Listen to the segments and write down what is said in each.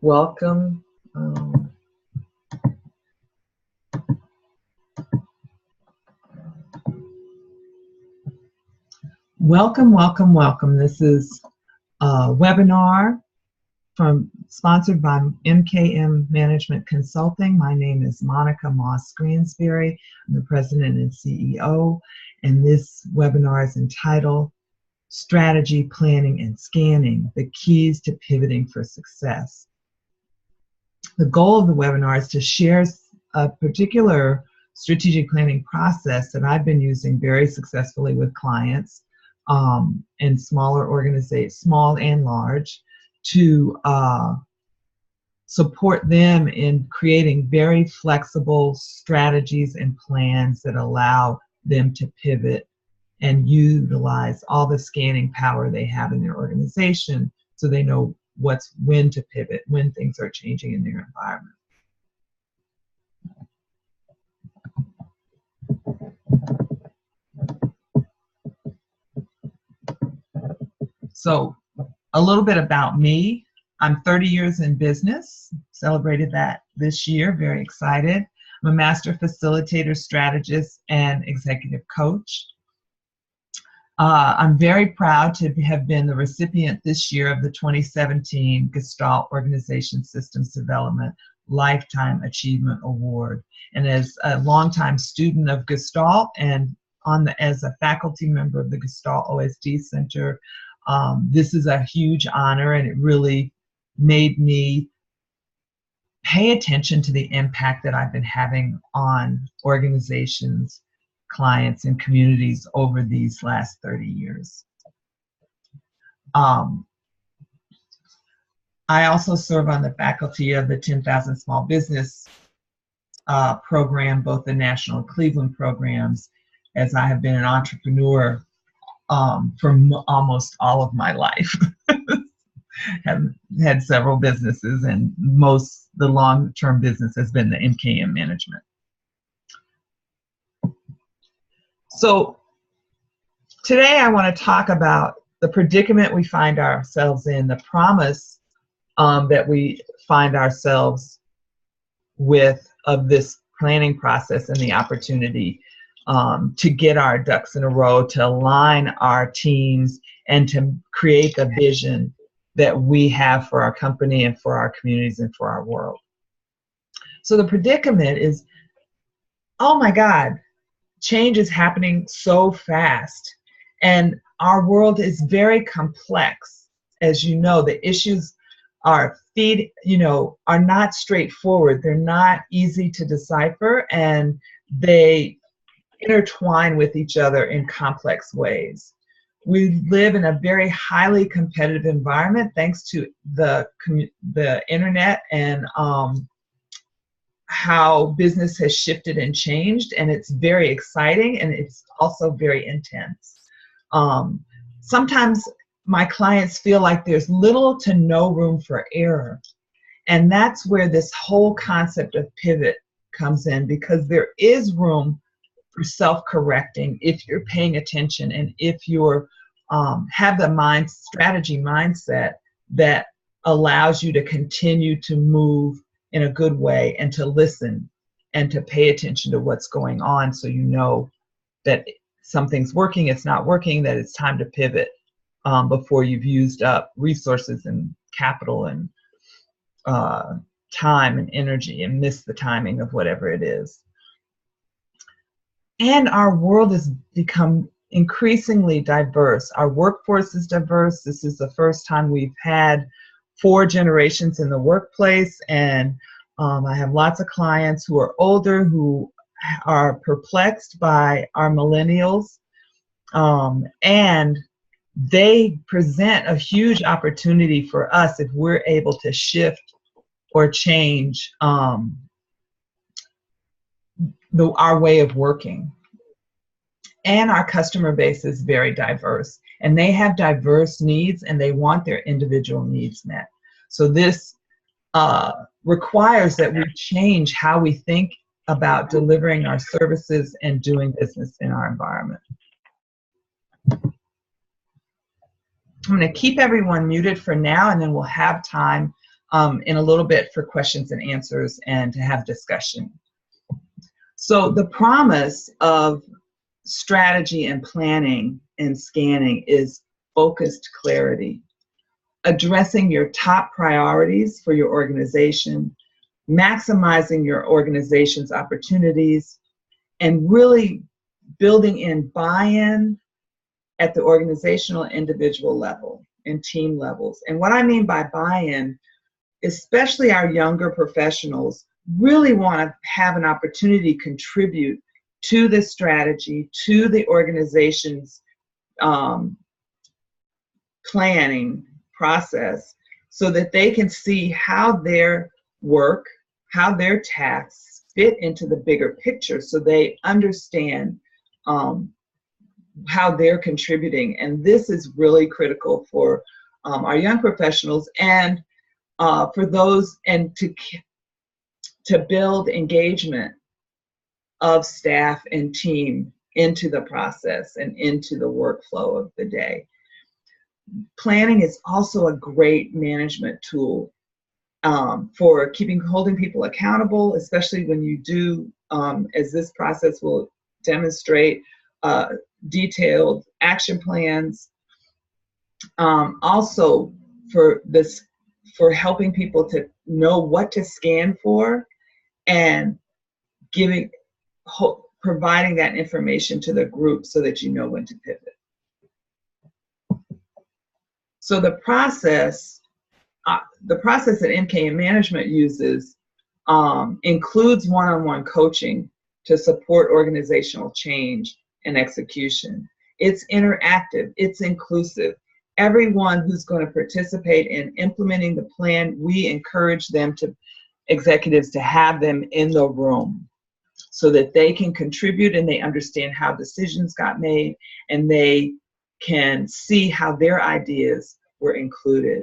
Welcome. Welcome. This is a webinar sponsored by MKM Management Consulting. My name is Monika Moss-Gransberry. I'm the president and CEO, and this webinar is entitled Strategy, Planning, and Scanning, the Keys to Pivoting for Success. The goal of the webinar is to share a particular strategic planning process that I've been using very successfully with clients in smaller organizations, small and large, to support them in creating very flexible strategies and plans that allow them to pivot and utilize all the scanning power they have in their organization so they know when to pivot, when things are changing in their environment. So a little bit about me. I'm 30 years in business, celebrated that this year, very excited. I'm a master facilitator, strategist, and executive coach. I'm very proud to have been the recipient this year of the 2017 Gestalt Organization Systems Development Lifetime Achievement Award. And as a longtime student of Gestalt and as a faculty member of the Gestalt OSD Center, this is a huge honor, and it really made me pay attention to the impact that I've been having on organizations, clients, and communities over these last 30 years. I also serve on the faculty of the 10,000 Small Business program, both the national and Cleveland programs, as I have been an entrepreneur for almost all of my life. Have had several businesses, and the long-term business has been the MKM management. So today I want to talk about the predicament we find ourselves in, the promise that we find ourselves with of this planning process, and the opportunity to get our ducks in a row, to align our teams, and to create the vision that we have for our company and for our communities and for our world. So the predicament is, oh my God, change is happening so fast, and our world is very complex. As you know, the issues are not straightforward. They're not easy to decipher, and they intertwine with each other in complex ways. We live in a very highly competitive environment thanks to the internet and how business has shifted and changed, and it's very exciting, and it's also very intense. Sometimes my clients feel like there's little to no room for error, and that's where this whole concept of pivot comes in, because there is room for self-correcting if you're paying attention, and if you're have the strategy mindset that allows you to continue to move in a good way, and to listen and to pay attention to what's going on, so you know that something's working, it's not working, that it's time to pivot before you've used up resources and capital and time and energy and missed the timing of whatever it is. And our world has become increasingly diverse. Our workforce is diverse. This is the first time we've had 4 generations in the workplace, and I have lots of clients who are older who are perplexed by our millennials, and they present a huge opportunity for us if we're able to shift or change our way of working. And our customer base is very diverse, and they have diverse needs, and they want their individual needs met. So this requires that we change how we think about delivering our services and doing business in our environment. I'm going to keep everyone muted for now, and then we'll have time in a little bit for questions and answers and to have discussion. So the promise of strategy and planning and scanning is focused clarity, addressing your top priorities for your organization, maximizing your organization's opportunities, and really building in buy-in at the organizational individual level and team levels. And what I mean by buy-in, especially our younger professionals, really want to have an opportunity to contribute to the strategy, to the organization's planning process, so that they can see how their work, how their tasks fit into the bigger picture, so they understand how they're contributing. And this is really critical for our young professionals, and for those, and to build engagement of staff and team into the process and into the workflow of the day. Planning is also a great management tool for holding people accountable, especially when you do, as this process will demonstrate, detailed action plans. Also for helping people to know what to scan for, and providing that information to the group so that you know when to pivot. So the process that MKM Management uses includes one-on-one coaching to support organizational change and execution. It's interactive, it's inclusive. Everyone who's going to participate in implementing the plan, we encourage executives to have them in the room so that they can contribute and they understand how decisions got made, and they can see how their ideas were included.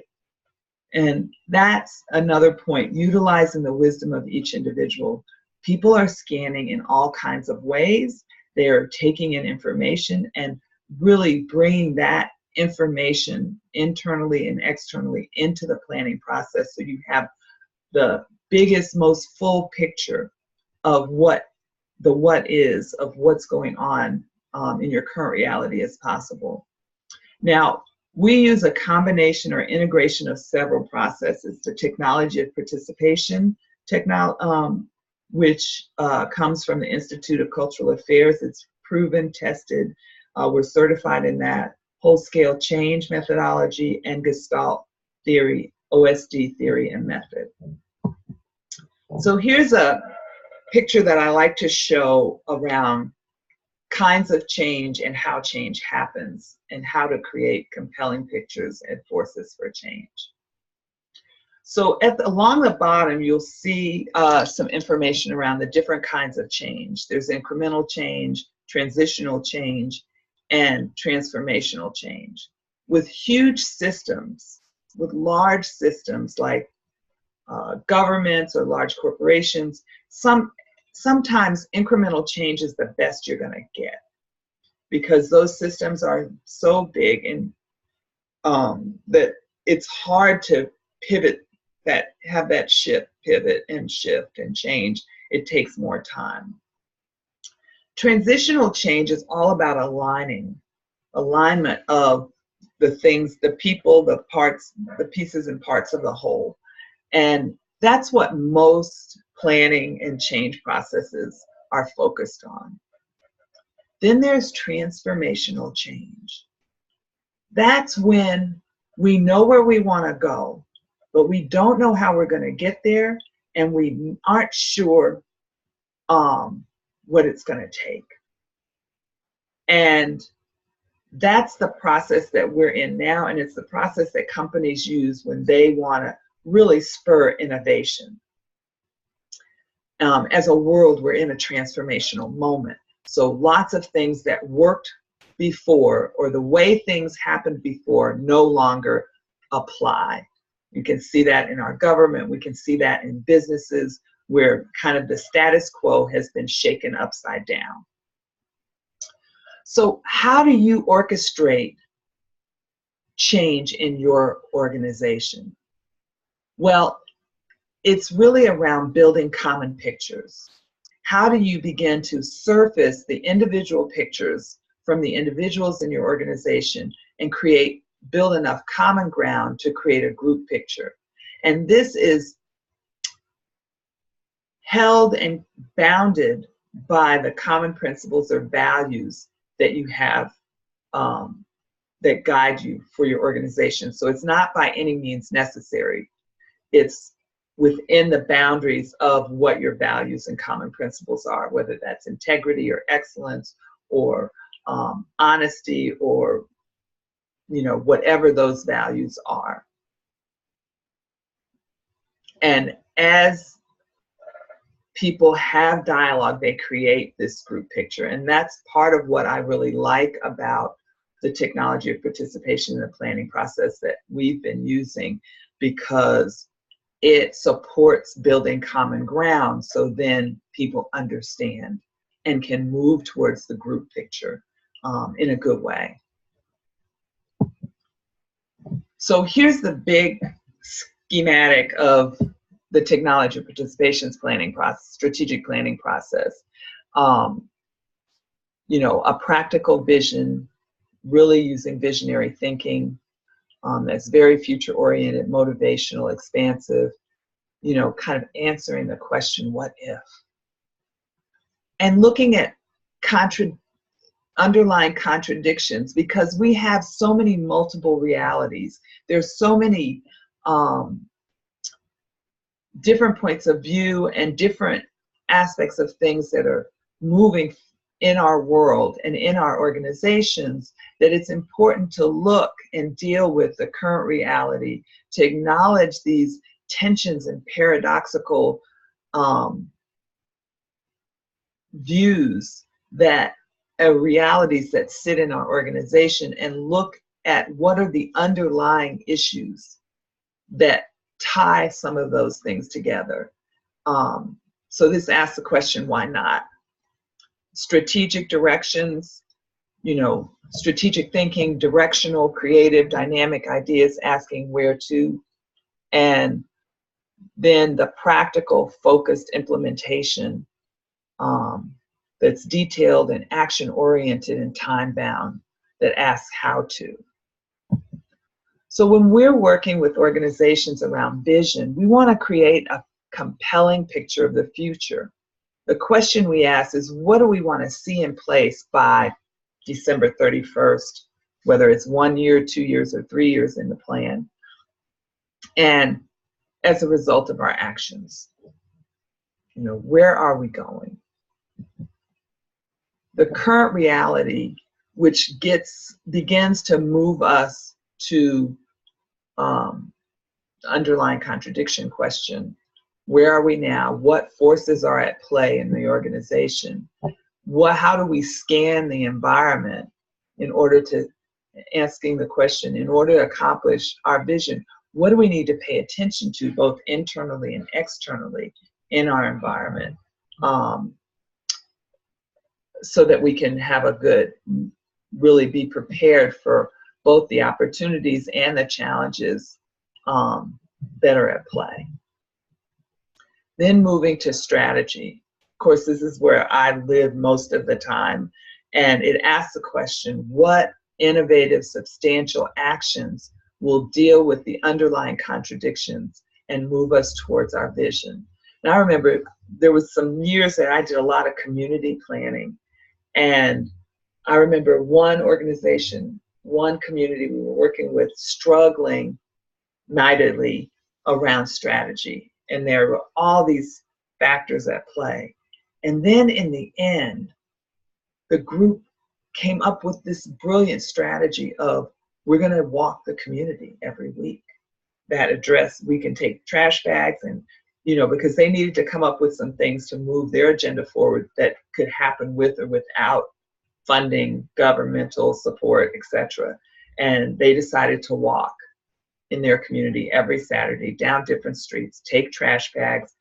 And that's another point, utilizing the wisdom of each individual. People are scanning in all kinds of ways. They are taking in information and really bringing that information internally and externally into the planning process, so you have the biggest, most full picture of what is of what's going on in your current reality as possible. Now, we use a combination or integration of several processes. The technology of participation, which comes from the Institute of Cultural Affairs. It's proven, tested. We're certified in that. Whole-scale change methodology, and Gestalt theory, OSD theory and method. So here's a picture that I like to show around kinds of change and how change happens, and how to create compelling pictures and forces for change. So along the bottom, you'll see some information around the different kinds of change. There's incremental change, transitional change, and transformational change. With huge systems, with large systems like governments or large corporations, sometimes incremental change is the best you're going to get, because those systems are so big and that it's hard to have that pivot and shift and change. It takes more time. Transitional change is all about alignment of the things, the people, the parts, the pieces and parts of the whole. And that's what most planning and change processes are focused on. Then there's transformational change. That's when we know where we want to go, but we don't know how we're going to get there, and we aren't sure what it's going to take. And that's the process that we're in now, and it's the process that companies use when they want to really spur innovation. As a world, we're in a transformational moment. So lots of things that worked before, or the way things happened before, no longer apply. You can see that in our government. We can see that in businesses, where kind of the status quo has been shaken upside down. So how do you orchestrate change in your organization? Well, it's really around building common pictures. How do you begin to surface the individual pictures from the individuals in your organization and build enough common ground to create a group picture? And this is held and bounded by the common principles or values that you have that guide you for your organization. So it's not by any means necessary. It's within the boundaries of what your values and common principles are, whether that's integrity or excellence or honesty or, whatever those values are. And as people have dialogue, they create this group picture. And that's part of what I really like about the technology of participation in the planning process that we've been using, because it supports building common ground, so then people understand and can move towards the group picture in a good way. So here's the big schematic of the technology of participation's planning process, strategic planning process. A practical vision, really using visionary thinking, that's very future-oriented, motivational, expansive, kind of answering the question, what if? And looking at underlying contradictions, because we have so many multiple realities. There's so many different points of view and different aspects of things that are moving in our world and in our organizations, that it's important to look and deal with the current reality, to acknowledge these tensions and paradoxical views that realities that sit in our organization, and look at what are the underlying issues that tie some of those things together. So this asks the question, why not? Strategic directions, strategic thinking, directional, creative, dynamic ideas, asking where to, and then the practical, focused implementation that's detailed and action-oriented and time-bound, that asks how to. So when we're working with organizations around vision, we want to create a compelling picture of the future. The question we ask is, what do we want to see in place by December 31st, whether it's 1 year, 2 years, or 3 years in the plan, and as a result of our actions? Where are we going? The current reality, which begins to move us to the underlying contradiction question. Where are we now? What forces are at play in the organization? How do we scan the environment in order to, asking the question, in order to accomplish our vision, what do we need to pay attention to both internally and externally in our environment, so that we can have really be prepared for both the opportunities and the challenges that are at play. Then moving to strategy. Of course, this is where I live most of the time, and it asks the question, what innovative, substantial actions will deal with the underlying contradictions and move us towards our vision? And I remember there was some years that I did a lot of community planning, and I remember one organization, one community we were working with, struggling mightily around strategy. And there were all these factors at play. And then in the end, the group came up with this brilliant strategy of, we're going to walk the community every week. We can take trash bags, and, because they needed to come up with some things to move their agenda forward that could happen with or without funding, governmental support, etc. And they decided to walk in their community every Saturday down different streets, take trash bags,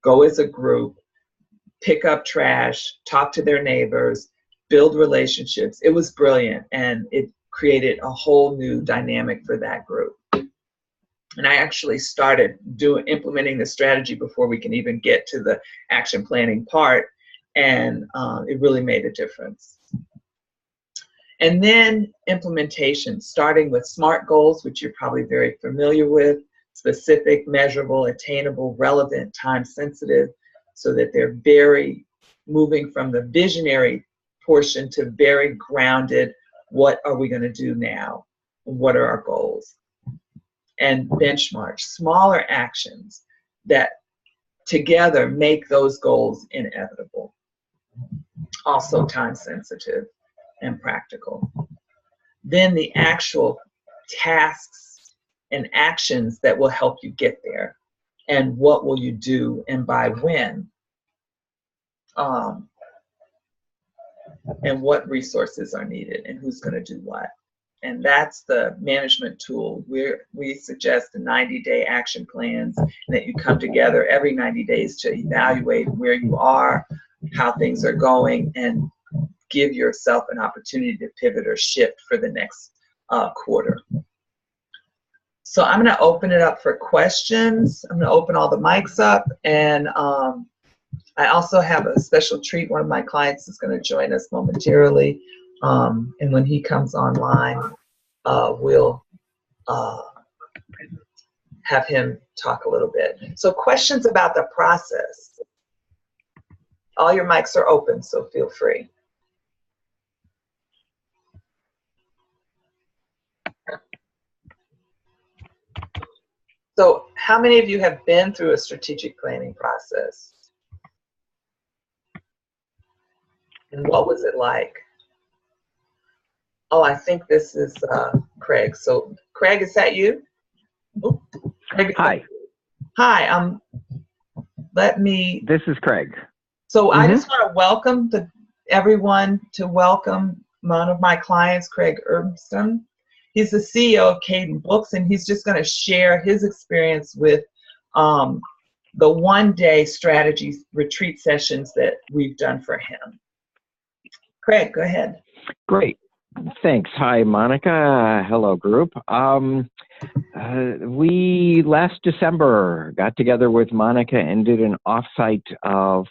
go as a group, pick up trash, talk to their neighbors, build relationships. It was brilliant, and it created a whole new dynamic for that group. And I actually started implementing the strategy before we can even get to the action planning part, and it really made a difference. And then implementation, starting with SMART goals, which you're probably very familiar with: specific, measurable, attainable, relevant, time sensitive, so that they're very moving from the visionary portion to very grounded. What are we going to do now? What are our goals? And benchmark smaller actions that together make those goals inevitable. Also time sensitive and practical. Then the actual tasks and actions that will help you get there. And what will you do and by when? And what resources are needed and who's going to do what. And that's the management tool. We suggest the 90-day action plans, and that you come together every 90 days to evaluate where you are, how things are going, and give yourself an opportunity to pivot or shift for the next quarter. So I'm going to open it up for questions. I'm going to open all the mics up, and I also have a special treat. One of my clients is going to join us momentarily, and when he comes online, we'll have him talk a little bit. So questions about the process. All your mics are open, so feel free. So how many of you have been through a strategic planning process? And what was it like? Oh, I think this is Craig. So Craig, is that you? Oh, Craig, hi. Hi. Let me. This is Craig. So I just want to welcome everyone to welcome one of my clients, Craig Urbston. He's the CEO of Caden Books, and he's just going to share his experience with the one-day strategy retreat sessions that we've done for him. Craig, go ahead. Great. Thanks. Hi, Monica. Hello, group. We last December got together with Monica and did an off-site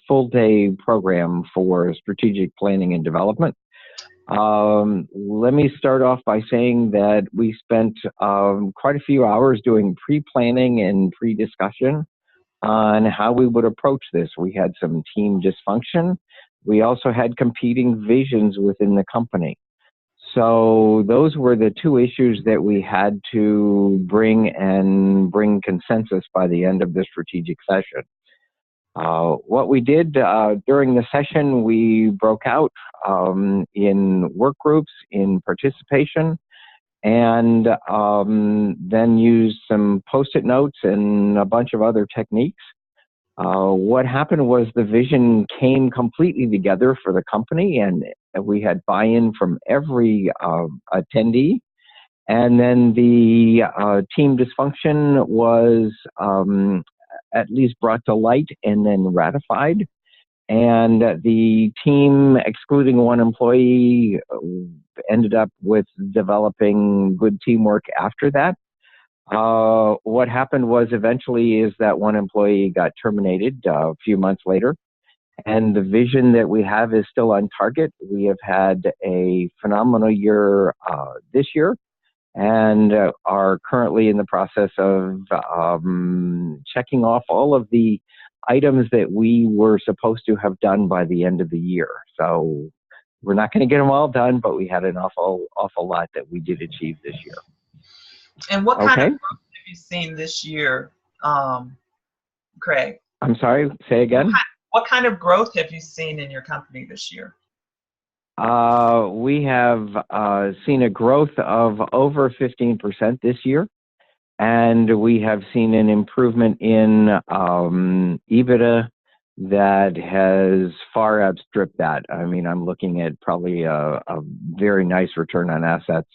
full-day program for strategic planning and development. Let me start off by saying that we spent quite a few hours doing pre-planning and pre-discussion on how we would approach this. We had some team dysfunction. We also had competing visions within the company. So those were the two issues that we had to bring consensus by the end of the strategic session. What we did during the session, we broke out in work groups, in participation, and then used some Post-it notes and a bunch of other techniques. What happened was the vision came completely together for the company, and we had buy-in from every attendee. And then the team dysfunction was at least brought to light and then ratified. And the team, excluding one employee, ended up with developing good teamwork after that. What happened was eventually is that one employee got terminated a few months later, and the vision that we have is still on target. We have had a phenomenal year this year, and are currently in the process of checking off all of the items that we were supposed to have done by the end of the year. So we're not going to get them all done, but we had an awful lot that we did achieve this year. And what kind of growth have you seen this year, Craig? I'm sorry, say again? What kind of growth have you seen in your company this year? We have seen a growth of over 15% this year, and we have seen an improvement in EBITDA that has far outstripped that. I mean, I'm looking at probably a very nice return on assets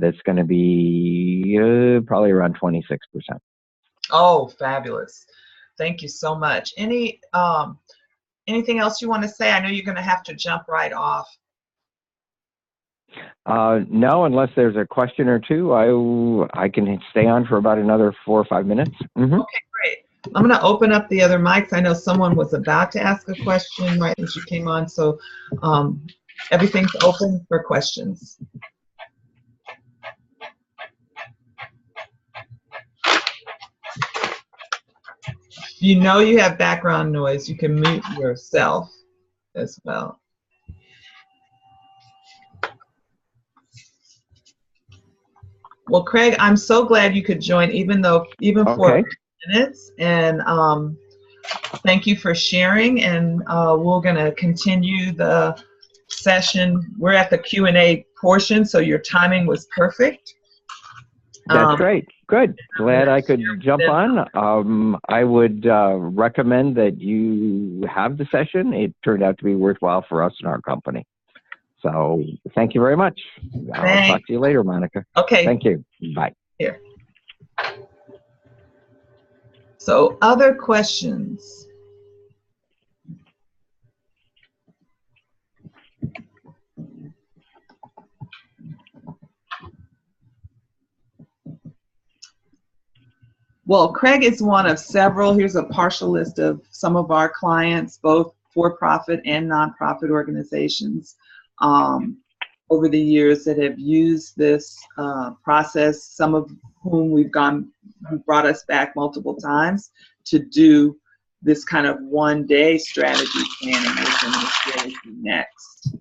that's going to be probably around 26%. Oh, fabulous. Thank you so much. Anything else you want to say? I know you're going to have to jump right off. No, unless there's a question or two, I can stay on for about another 4 or 5 minutes. Mm-hmm. Okay, great. I'm going to open up the other mics. I know someone was about to ask a question right as you came on, so everything's open for questions. If you know you have background noise, you can mute yourself as well. Well, Craig, I'm so glad you could join, even for minutes. And thank you for sharing. And we're going to continue the session. We're at the Q&A portion, so your timing was perfect. That's great. Good. Glad I could jump on. I would recommend that you have the session. It turned out to be worthwhile for us and our company. So thank you very much. I'll talk to you later, Monica. Okay. Thank you. Bye. Here. So other questions? Well, Craig is one of several. Here's a partial list of some of our clients, both for-profit and nonprofit organizations over the years that have used this process, some of whom who brought us back multiple times to do this kind of one-day strategy planning, which I'm going to share with you next.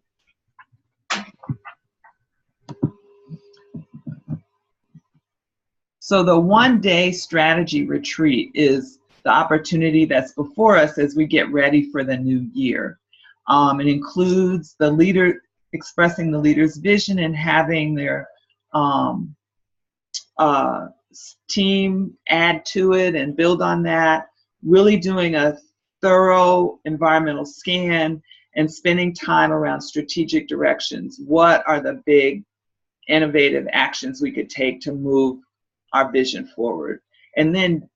So the one-day strategy retreat is the opportunity that's before us as we get ready for the new year. It includes the leader expressing the leader's vision and having their team add to it and build on that, really doing a thorough environmental scan and spending time around strategic directions. What are the big innovative actions we could take to move our vision forward? And then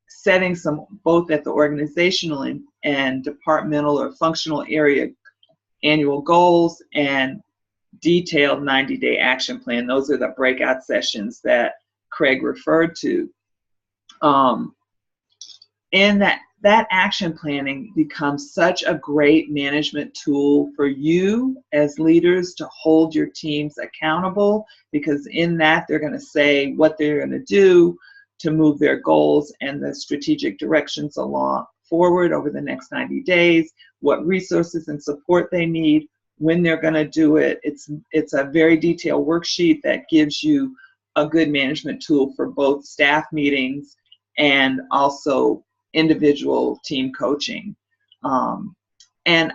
setting some, both at the organizational and departmental or functional area, annual goals and detailed 90-day action plan. Those are the breakout sessions that Craig referred to. And that action planning becomes such a great management tool for you as leaders to hold your teams accountable, because in that they're going to say what they're going to do to move their goals and the strategic directions along forward over the next 90 days, what resources and support they need, when they're going to do it. It's a very detailed worksheet that gives you a good management tool for both staff meetings and also individual team coaching. And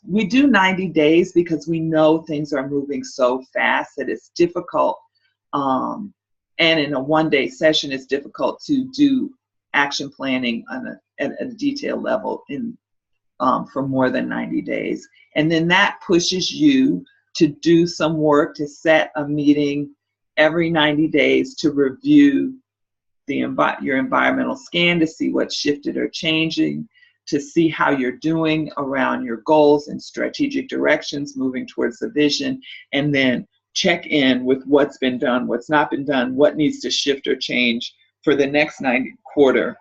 we do 90 days because we know things are moving so fast that it's difficult. And in a one-day session, it's difficult to do action planning at a detailed level for more than 90 days. And then that pushes you to do some work to set a meeting every 90 days to review your environmental scan, to see what's shifted or changing, to see how you're doing around your goals and strategic directions moving towards the vision, and then check in with what's been done, what's not been done, what needs to shift or change for the next quarter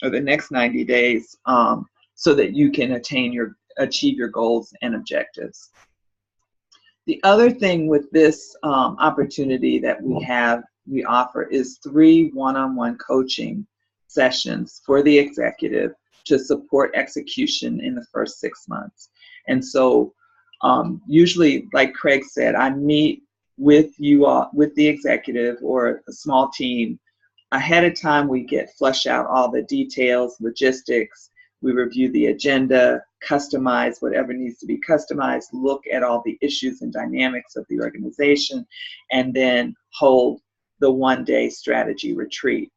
or the next 90 days, so that you can achieve your goals and objectives. The other thing with this opportunity that we offer is 3 one-on-one coaching sessions for the executive to support execution in the first 6 months. And so usually, like Craig said, I meet with you all, with the executive or a small team ahead of time. We flush out all the details, logistics. We review the agenda, customize whatever needs to be customized, look at all the issues and dynamics of the organization, and then hold the one-day strategy retreat.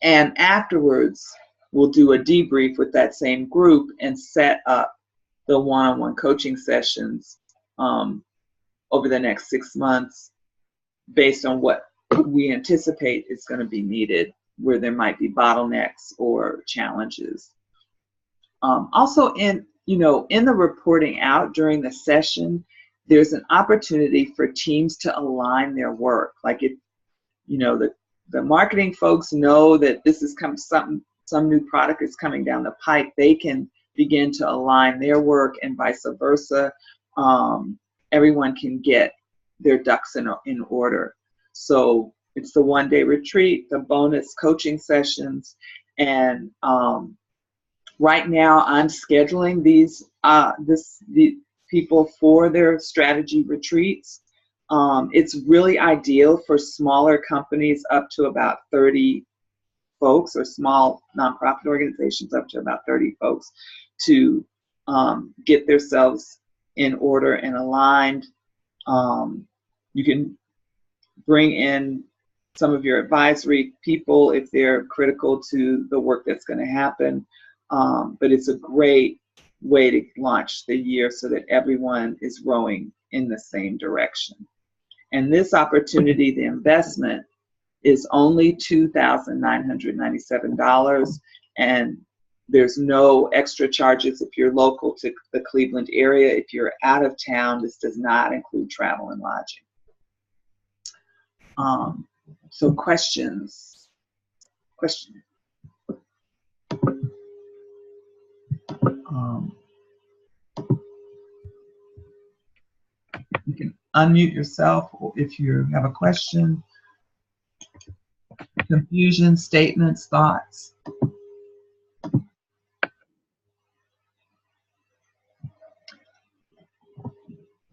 And afterwards, we'll do a debrief with that same group and set up the one-on-one coaching sessions over the next 6 months based on what we anticipate is going to be needed, where there might be bottlenecks or challenges. Also, in the reporting out during the session, there's an opportunity for teams to align their work. Like if, you know, the marketing folks know that this is some new product is coming down the pipe, they can begin to align their work, and vice versa. Everyone can get their ducks in order. So it's the one-day retreat, the bonus coaching sessions, and right now I'm scheduling these people for their strategy retreats. It's really ideal for smaller companies up to about 30 folks, or small nonprofit organizations up to about 30 folks, to get themselves in order and aligned. You can bring in some of your advisory people if they're critical to the work that's going to happen. But it's a great way to launch the year so that everyone is rowing in the same direction. And this opportunity, the investment, is only $2,997, and there's no extra charges if you're local to the Cleveland area. If you're out of town, this does not include travel and lodging. So questions? You can unmute yourself if you have a question. Confusion, statements, thoughts.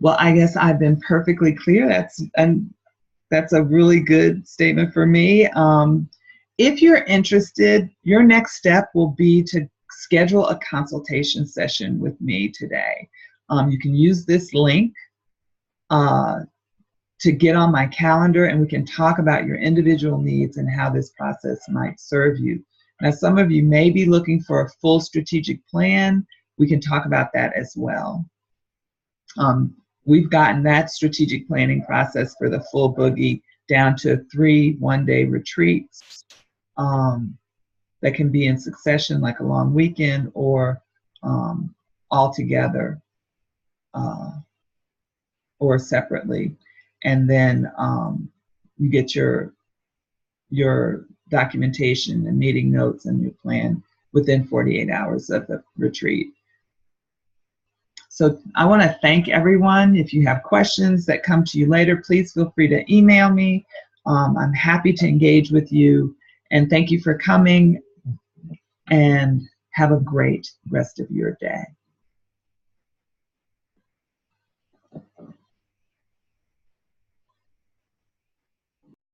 Well, I guess I've been perfectly clear. That's a really good statement for me. If you're interested, your next step will be to schedule a consultation session with me today. You can use this link to get on my calendar, and we can talk about your individual needs and how this process might serve you. Now, some of you may be looking for a full strategic plan. We can talk about that as well. We've gotten that strategic planning process for the full boogie down to 3 one-day retreats that can be in succession, like a long weekend, or all together or separately. And then you get your documentation and meeting notes and your plan within 48 hours of the retreat. So I want to thank everyone. If you have questions that come to you later, please feel free to email me. I'm happy to engage with you. And thank you for coming, and have a great rest of your day.